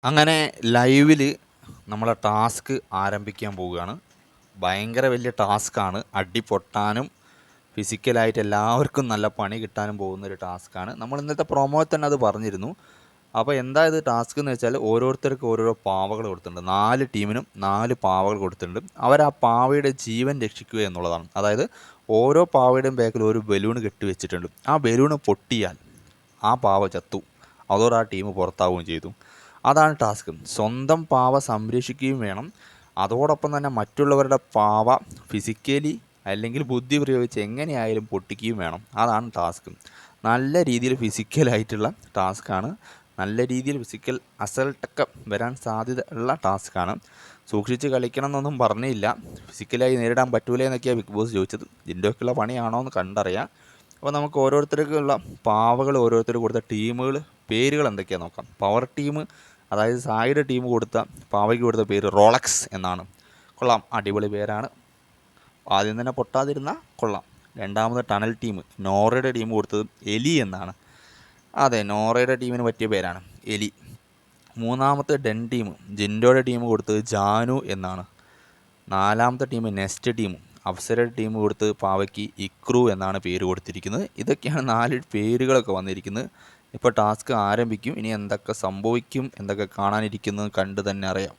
അങ്ങനെ ലൈവിൽ നമ്മളെ ടാസ്ക് ആരംഭിക്കാൻ പോവുകയാണ്. ഭയങ്കര വലിയ ടാസ്ക്കാണ്. അടി പൊട്ടാനും ഫിസിക്കലായിട്ട് എല്ലാവർക്കും നല്ല പണി കിട്ടാനും പോകുന്നൊരു ടാസ്ക്കാണ്. നമ്മൾ ഇന്നത്തെ പ്രൊമോയിൽ തന്നെ അത് പറഞ്ഞിരുന്നു. അപ്പോൾ എന്താ ഇത് ടാസ്ക് എന്ന് വെച്ചാൽ ഓരോരുത്തർക്കും ഓരോരോ പാവകൾ കൊടുത്തിട്ടുണ്ട്. 4 ടീമിനും 4 പാവകൾ കൊടുത്തിട്ടുണ്ട്. അവർ ആ പാവയുടെ ജീവൻ രക്ഷിക്കുക എന്നുള്ളതാണ്. അതായത് ഓരോ പാവയുടെയും ബാക്കിൽ ഒരു ബലൂൺ കെട്ടി വെച്ചിട്ടുണ്ട്. ആ ബലൂൺ പൊട്ടിയാൽ ആ പാവ ചത്തു, അതോടെ ആ ടീം പുറത്താവുകയും ചെയ്തു. അതാണ് ടാസ്ക്. സ്വന്തം പാവ സംരക്ഷിക്കുകയും വേണം, അതോടൊപ്പം തന്നെ മറ്റുള്ളവരുടെ പാവ ഫിസിക്കലി അല്ലെങ്കിൽ ബുദ്ധി പ്രയോഗിച്ച് എങ്ങനെയായാലും പൊട്ടിക്കുകയും വേണം. അതാണ് ടാസ്ക്. നല്ല രീതിയിൽ ഫിസിക്കലായിട്ടുള്ള ടാസ്ക്കാണ്. നല്ല രീതിയിൽ ഫിസിക്കൽ അസൾട്ടൊക്കെ വരാൻ സാധ്യത ഉള്ള ടാസ്ക്കാണ്. സൂക്ഷിച്ച് കളിക്കണം എന്നൊന്നും പറഞ്ഞില്ല. ഫിസിക്കലായി നേരിടാൻ പറ്റൂലേ എന്നൊക്കെയാണ് ബിഗ് ബോസ് ചോദിച്ചത്. ഇതിൻ്റെയൊക്കെയുള്ള പണിയാണോ എന്ന് കണ്ടറിയാം. അപ്പോൾ നമുക്ക് ഓരോരുത്തർക്കുള്ള പാവകൾ ഓരോരുത്തർ കൊടുത്ത ടീമുകൾ പേരുകൾ എന്തൊക്കെയാണെന്ന് നോക്കാം. പവർ ടീം, അതായത് സായിയുടെ ടീം കൊടുത്ത പാവയ്ക്ക് കൊടുത്ത പേര് റോളക്സ് എന്നാണ്. കൊള്ളാം, അടിപൊളി പേരാണ്. ആദ്യം തന്നെ പൊട്ടാതിരുന്ന കൊള്ളാം. രണ്ടാമത് ടണൽ ടീം, നോറയുടെ ടീം കൊടുത്തത് എലി എന്നാണ്. അതെ, നോറയുടെ ടീമിന് പറ്റിയ പേരാണ് എലി. മൂന്നാമത്തെ ഡെൻ ടീം, ജിൻഡോയുടെ ടീം കൊടുത്തത് ജാനു എന്നാണ്. നാലാമത്തെ ടീം നെസ്റ്റ് ടീം, അപ്സരയുടെ ടീം കൊടുത്ത് പാവയ്ക്ക് ഇക്രു എന്നാണ് പേര് കൊടുത്തിരിക്കുന്നത്. ഇതൊക്കെയാണ് 4 പേരുകളൊക്കെ വന്നിരിക്കുന്നത്. ഇപ്പോൾ ടാസ്ക് ആരംഭിക്കും. ഇനി എന്തൊക്കെ സംഭവിക്കും, എന്തൊക്കെ കാണാനിരിക്കുന്നത് കണ്ട് തന്നെ അറിയാം.